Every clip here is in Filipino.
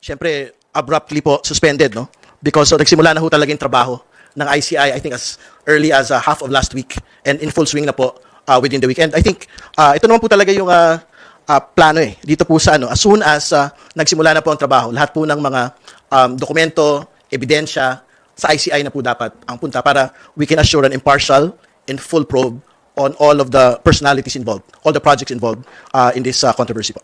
syempre, abruptly po suspended, no? Because nagsimula na ho talaga yung trabaho ng ICI, I think as early as half of last week and in full swing na po within the weekend. I think ito naman po talaga yung plano dito po sa as soon as nagsimula na po ang trabaho, lahat po ng mga dokumento, ebidensya sa ICI na po dapat ang punta para we can assure an impartial and full probe on all of the personalities involved, all the projects involved in this controversy po.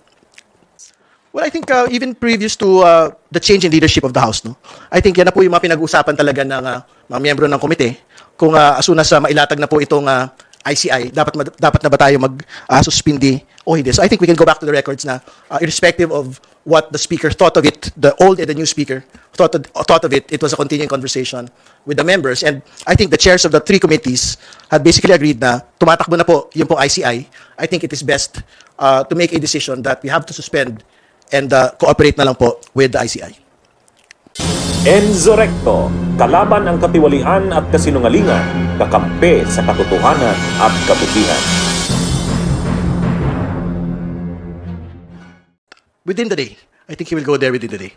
Well, I think even previous to the change in leadership of the House, no, I think yan na po yung mga pinag-uusapan talaga ng mga miyembro ng komite kung as soon as mailatag na po itong ICI, dapat na ba tayo mag-suspindi o hindi. So I think we can go back to the records na irrespective of what the speaker thought of it, the old and the new speaker thought of it, it was a continuing conversation with the members. And I think the chairs of the three committees had basically agreed na tumatakbo na po yung pong ICI. I think it is best to make a decision that we have to suspend and cooperate na lang po with the ICI. Enzo Recto, kalaban ang katiwalian at kasinungalingan, kakampi sa katotohanan at kabutihan. Within the day, I think he will go there within the day.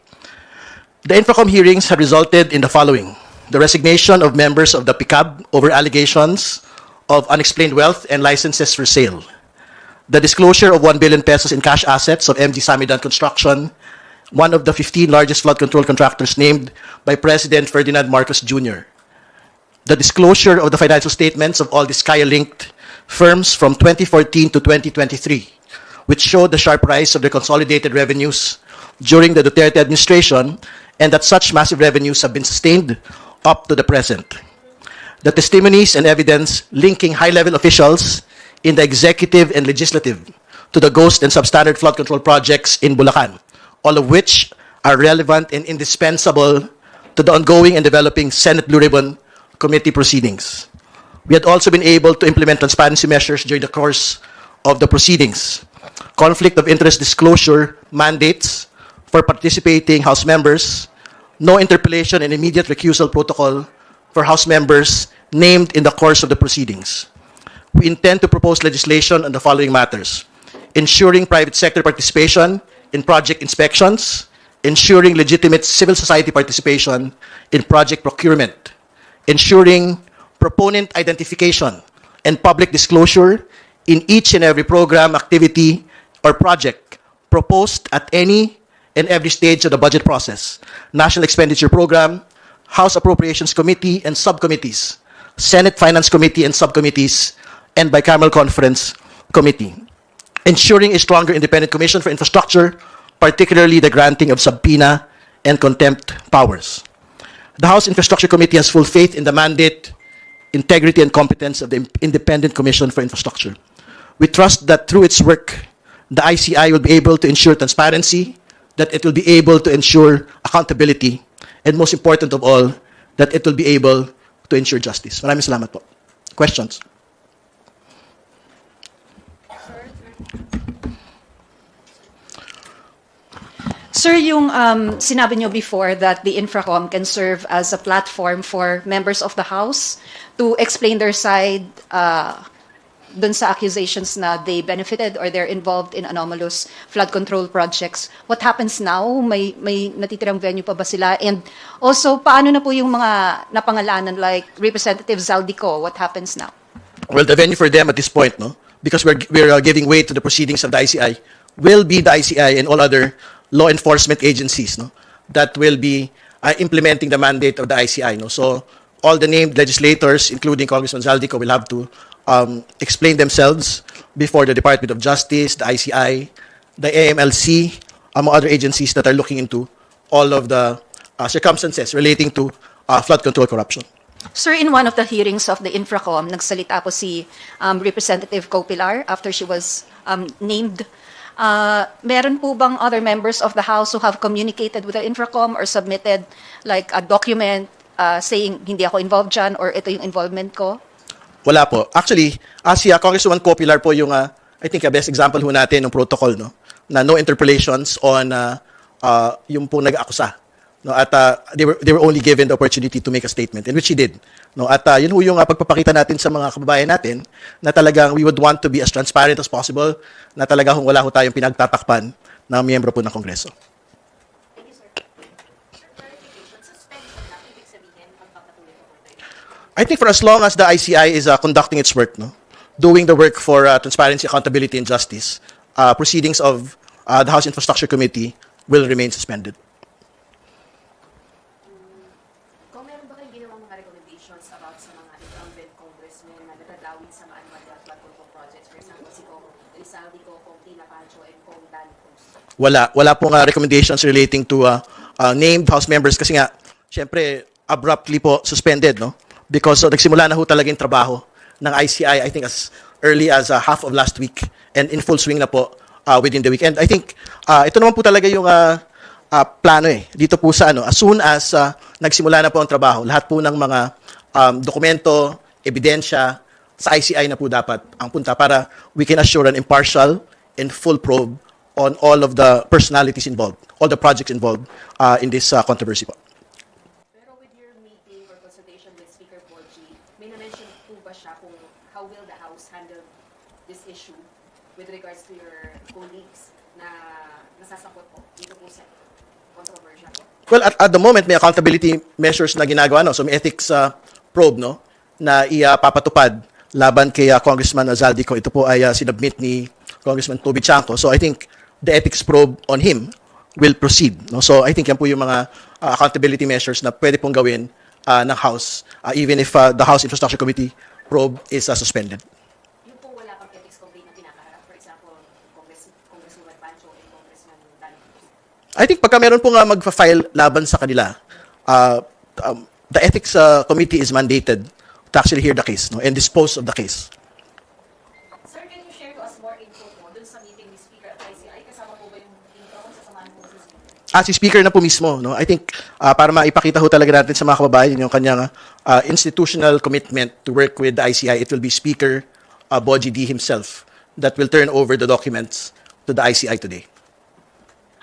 The Infracom hearings had resulted in the following: the resignation of members of the PICAB over allegations of unexplained wealth and licenses for sale, the disclosure of 1 billion pesos in cash assets of MG Samidan Construction, one of the 15 largest flood control contractors named by President Ferdinand Marcos Jr., the disclosure of the financial statements of all these Kaya-linked firms from 2014 to 2023, which showed the sharp rise of their consolidated revenues during the Duterte administration, and that such massive revenues have been sustained up to the present. The testimonies and evidence linking high-level officials in the executive and legislative to the ghost and substandard flood control projects in Bulacan, all of which are relevant and indispensable to the ongoing and developing Senate Blue Ribbon Committee proceedings. We had also been able to implement transparency measures during the course of the proceedings. Conflict of interest disclosure mandates for participating House members, no interpellation and immediate recusal protocol for House members named in the course of the proceedings. We intend to propose legislation on the following matters: ensuring private sector participation in project inspections, ensuring legitimate civil society participation in project procurement, ensuring proponent identification and public disclosure in each and every program, activity, or project proposed at any and every stage of the budget process, National Expenditure Program, House Appropriations Committee and subcommittees, Senate Finance Committee and subcommittees, and Bicameral Conference Committee. Ensuring a stronger independent commission for infrastructure, particularly the granting of subpoena and contempt powers. The House Infrastructure Committee has full faith in the mandate, integrity, and competence of the Independent Commission for Infrastructure. We trust that through its work, the ICI will be able to ensure transparency, that it will be able to ensure accountability, and most important of all, that it will be able to ensure justice. Maraming salamat po. Questions? Sir, yung sinabi nyo before that the Infracom can serve as a platform for members of the House to explain their side dun sa accusations na they benefited or they're involved in anomalous flood control projects. What happens now? May natitirang venue pa ba sila? And also, paano na po yung mga napangalanan like Representative Zaldico? What happens now? Well, the venue for them at this point, no, because we're giving way to the proceedings of the ICI, will be the ICI and all other law enforcement agencies, no, that will be implementing the mandate of the ICI, no. So all the named legislators, including Congressman Zaldico, will have to explain themselves before the Department of Justice, the ICI, the AMLC, among other agencies that are looking into all of the circumstances relating to flood control corruption. Sir, in one of the hearings of the Infracom, nagsalita po si Representative Copilar after she was named. Meron po bang other members of the House who have communicated with the Infracom or submitted like a document saying hindi ako involved dyan or ito yung involvement ko? Wala po. Actually, si Congresswoman Copilar po yung, I think, best example ho natin ng protocol, no, na no interpellations on yung po nag-akusa. No, at they were only given the opportunity to make a statement, and which he did. No, at yun ho yung pagpapakita natin sa mga kababayan natin na talagang we would want to be as transparent as possible, na talagang wala ho tayong pinagtatakpan ng miyembro po ng Kongreso. Thank you, sir. I think for as long as the ICI is conducting its work, no, doing the work for transparency, accountability, and justice, proceedings of the House Infrastructure Committee will remain suspended. Kung meron ba kayong ginawang mga recommendations about sa mga incumbent congressmen na nagagawin sa mga annual flood control projects, for example, si Kong Rizaldi ko, Kong Tina Pancho, and Kong Dan Cruz? Wala pong recommendations relating to named House members kasi nga, syempre, abruptly po suspended, no? Because nagsimula na ho talaga yung trabaho ng ICI, I think as early as half of last week and in full swing na po within the week. And I think ito naman po talaga yung plano dito po sa as soon as nagsimula na po ang trabaho, lahat po ng mga dokumento, ebidensya sa ICI na po dapat ang punta para we can assure an impartial and full probe on all of the personalities involved, all the projects involved in this controversy po. Pero with your meeting or consultation with Speaker Boji, may na-mention po ba siya kung how will the House handle this issue with regards to your colleagues na nasasangkot po dito po sa controversial po? Well, at the moment, may accountability measures na ginagawa, no? So may ethics probe, no? Na ipapatupad laban kay Congressman Zaldico. Ito po ay sinubmit ni Congressman Toby Chanco. So I think the ethics probe on him will proceed, no? So I think yan po yung mga accountability measures na pwede pong gawin ng House, even if the House Infrastructure Committee probe is suspended. Yung po wala pang ethics complaint na pinakaharap, for example, Congresswoman Pancho and Congressman Dan Cruz. I think pagka meron po nga magfa-file laban sa kanila, the ethics committee is mandated to actually hear the case, no, and dispose of the case. Sir, can you share to us more info po dun sa meeting ni Speaker at ICI? Kasama po ba yung intro kung sasamahan po si Speaker? Si Speaker na po mismo, no, I think para maipakita ho talaga natin sa mga kababayan yung kanyang institutional commitment to work with the ICI, it will be Speaker Boji D himself that will turn over the documents to the ICI today.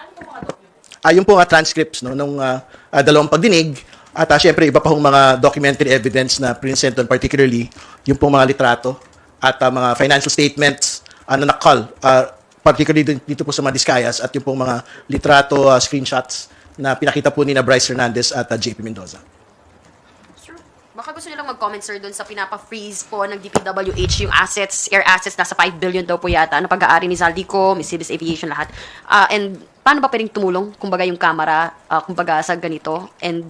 Ano po mga documents? Yung po nga transcripts, no, nung dalawang pagdinig at syempre iba pa hong mga documentary evidence na present doon, particularly yung pong mga litrato at mga financial statements na nakal, particularly dito po sa mga Discayas at yung pong mga litrato, screenshots na pinakita po ni na Bryce Hernandez at JP Mendoza. Sure. Baka gusto nilang mag-comment, sir, doon sa pinapa-freeze po ng DPWH yung assets, air assets, nasa 5 billion daw po yata, na pag-aari ni Zaldico, Mercedes Aviation, lahat. And paano ba pwedeng tumulong, kumbaga yung camera, kumbaga sa ganito? And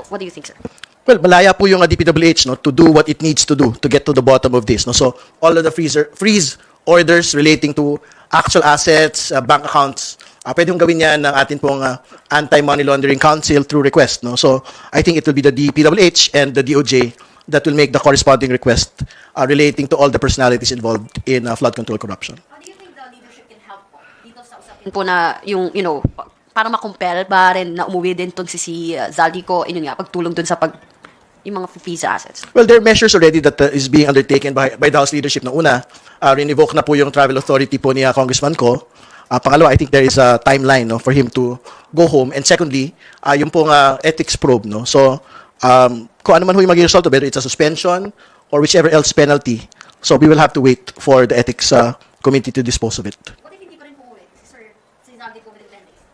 what do you think, sir? Well, malaya po yung DPWH, no, to do what it needs to do to get to the bottom of this, no. So all of the freeze orders relating to actual assets, bank accounts, pwede yung gawin yan ng atin pong Anti-Money Laundering Council through request, no. So I think it will be the DPWH and the DOJ that will make the corresponding request relating to all the personalities involved in flood control corruption. How do you think the leadership can help po dito sa usapin? Yun po na yung, para makumpel ba rin na umuwi din to si Zaldico, yun nga, pagtulong dun sa yung mga freeze assets. Well, there are measures already that is being undertaken by the House leadership. Na una, renevoke na po yung travel authority po ni Congressman Ko. Pangalawa, I think there is a timeline, no, for him to go home. And secondly, yung pong ethics probe, no. So, kung ano man ho yung maging result, whether it's a suspension or whichever else penalty, so we will have to wait for the ethics committee to dispose of it. What if hindi pa rin po uwi? Si Zaldico within 10 days.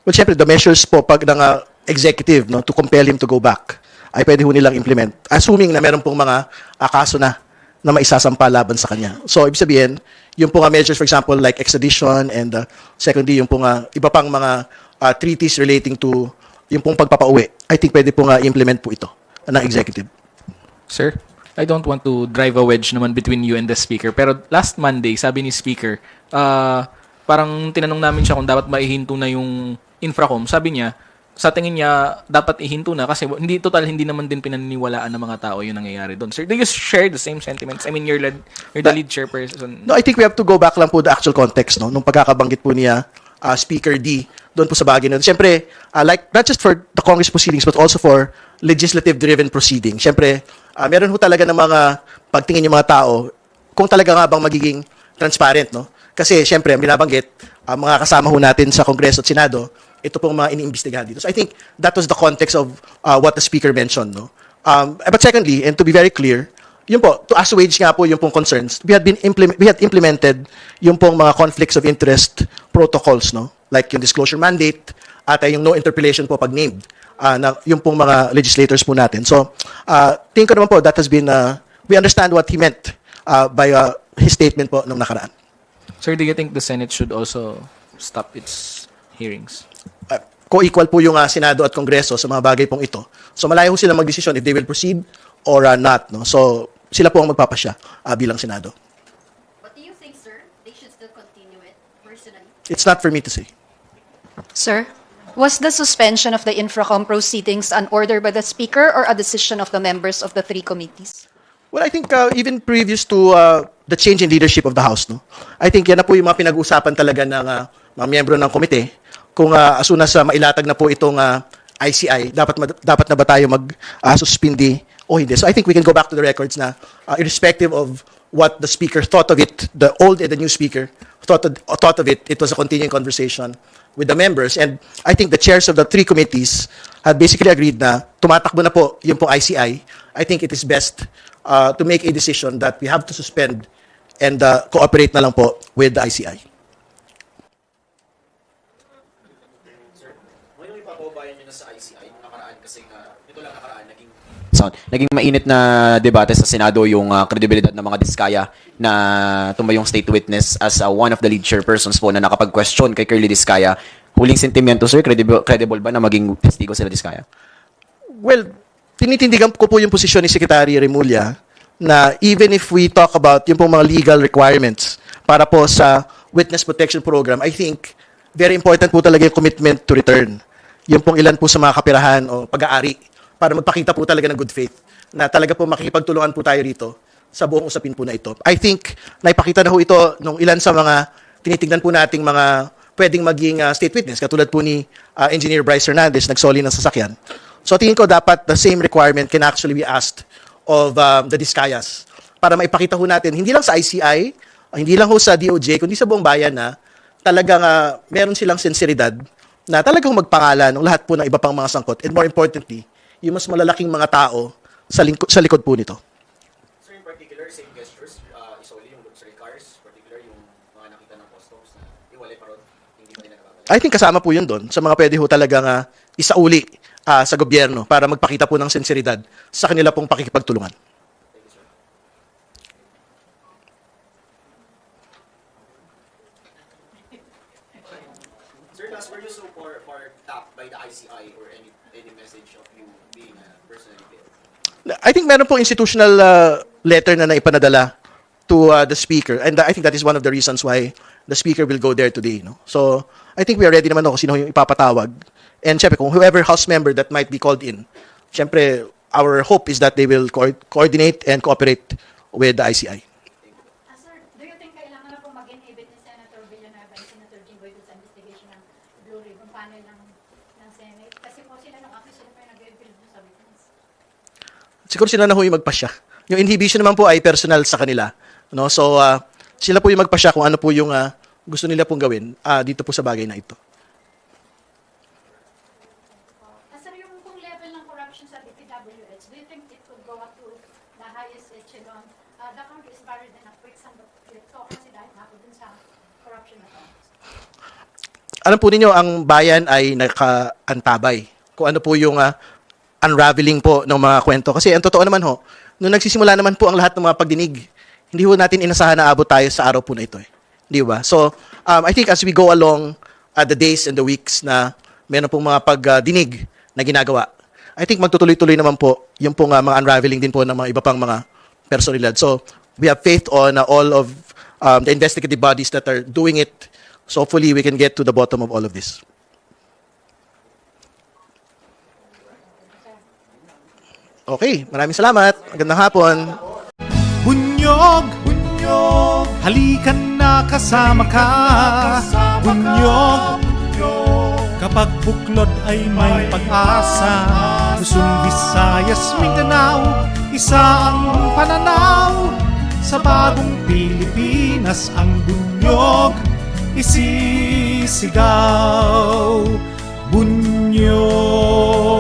Well, syempre, the measures po pag ng executive, no, to compel him to go back, ay pwede ho nilang implement. Assuming na meron pong mga kaso na maisasampa laban sa kanya. So, ibig sabihin, yung pong measures, for example, like extradition and secondly, yung pong iba pang mga treaties relating to yung pong pagpapauwi, I think pwede pong implement po ito ng executive. Sir, I don't want to drive a wedge naman between you and the speaker. Pero last Monday, sabi ni speaker, parang tinanong namin siya kung dapat maihinto na yung infracom. Sabi niya, sa tingin niya, dapat ihinto na kasi hindi naman din pinaniniwalaan ng mga tao yung nangyayari doon. Sir, do you share the same sentiments? I mean, you're the lead chairperson. No, I think we have to go back lang po the actual context, no, nung pagkakabanggit po niya Speaker D doon po sa bagay na. Siyempre, like not just for the Congress proceedings but also for legislative-driven proceedings. Siyempre, meron ho talaga ng mga pagtingin yung mga tao kung talaga nga bang magiging transparent, no? Kasi siyempre, ang binabanggit, mga kasama ho natin sa Kongreso at Senado, ito pong mga iniimbestigahan dito. So I think that was the context of what the speaker mentioned, no? But secondly, and to be very clear, yun po, to assuage nga po yung pong concerns, we had implemented yung pong mga conflicts of interest protocols, no? Like yung disclosure mandate at yung no interpellation po pag named na yung pong mga legislators po natin. So, tingin ko naman po that has been, we understand what he meant by his statement po nung nakaraan. Sir, do you think the Senate should also stop its hearings? Co-equal po yung Senado at Kongreso sa mga bagay pong ito. So malayo sila magdesisyon if they will proceed or not. No? So sila po ang magpapasya bilang Senado. But do you think, sir, they should still continue it personally? It's not for me to say. Sir, was the suspension of the Infracom proceedings an order by the Speaker or a decision of the members of the 3 committees? Well, I think even previous to the change in leadership of the House, no, I think yan na po yung mga pinag-uusapan talaga ng mga miyembro ng komite. Kung as soon as mailatag na po itong ICI, dapat na ba tayo mag-suspindi o hindi. So I think we can go back to the records na irrespective of what the Speaker thought of it, the old and the new Speaker thought of it, it was a continuing conversation with the members. And I think the chairs of the 3 committees had basically agreed na tumatakbo na po yung pong ICI. I think it is best to make a decision that we have to suspend and cooperate na lang po with the ICI. Naging mainit na debate sa Senado yung kredibilidad ng mga Diskaya na tumayong state witness as one of the lead chairpersons po na nakapag-question kay Curly Diskaya. Huling sentimento, sir, credible ba na maging testigo sila Diskaya? Well, tinitindigan ko po yung posisyon ni Secretary Remulla na even if we talk about yung pong mga legal requirements para po sa Witness Protection Program, I think very important po talaga yung commitment to return. Yung pong ilan po sa mga kapirahan o pag-aari para magpakita po talaga ng good faith na talaga po makikipagtulungan po tayo rito sa buong usapin po na ito. I think naipakita na ho ito nung ilan sa mga tinitingnan po nating mga pwedeng maging state witness, katulad po ni Engineer Bryce Hernandez, nagsoli ng sasakyan. So tingin ko dapat the same requirement can actually be asked of the Diskayas para maipakita ho natin, hindi lang sa ICI, hindi lang ho sa DOJ, kundi sa buong bayan na talagang meron silang sinseridad na talagang magpangalan ng lahat po ng iba pang mga sangkot. And more importantly, yung mas malalaking mga tao sa likod po nito. Sir, in particular, same gestures, isoli yung luxury cars, particular yung mga nakita ng customs na iwalay pa ron, hindi pa nila nababalik. I think kasama po yun doon sa mga pwede ho talagang isauli sa gobyerno para magpakita po ng sinseridad sa kanila pong pakikipagtulungan. Sir, last, were you so far tapped by the ICI or any message of you being personally killed? I think meron pong institutional letter na naipanadala to the Speaker, and I think that is one of the reasons why the Speaker will go there today. No? So I think we are ready naman kung sino yung ipapatawag. And syempre, kung whoever House member that might be called in, syempre, our hope is that they will coordinate and cooperate with the ICI. Sir, do you think kailangan na po mag-inhibit ni Senator Villanueva and Senator Jinggoy sa investigation ng Blue Ribbon panel ng Senate? Kasi po sila nung after sila pa yung nag-reveal sa witness. Siguro sila na ho yung magpasya. Yung inhibition naman po ay personal sa kanila. No? So, sila po yung magpasya kung ano po yung gusto nila pong gawin dito po sa bagay na ito. Sir, yung kung level ng corruption sa DPWH, do you think it could go up to the highest echelon? The country is barred enough. For example, so kasi dahil nga po dun sa corruption na to. Alam po ninyo, ang bayan ay nakaantabay kung ano po yung unraveling po ng mga kwento. Kasi ang totoo naman ho, nung nagsisimula naman po ang lahat ng mga pagdinig, hindi ho natin inasahan na abot tayo sa araw po na ito. Di ba? So, I think as we go along the days and the weeks na meron pong mga pagdinig na ginagawa, I think magtutuloy-tuloy naman po yung pong mga unraveling din po ng mga iba pang mga personalidad. So, we have faith on all of the investigative bodies that are doing it. So, hopefully, we can get to the bottom of all of this. Okay, maraming salamat. Magandang hapon. Bunyog, bunyog, halikan na kasama ka. Bunyog, kapag buklod ay may pag-asa. Luzon, Visayas, Mindanao, isa ang pananaw. Sa bagong Pilipinas ang bunyog isisigaw. Bunyog.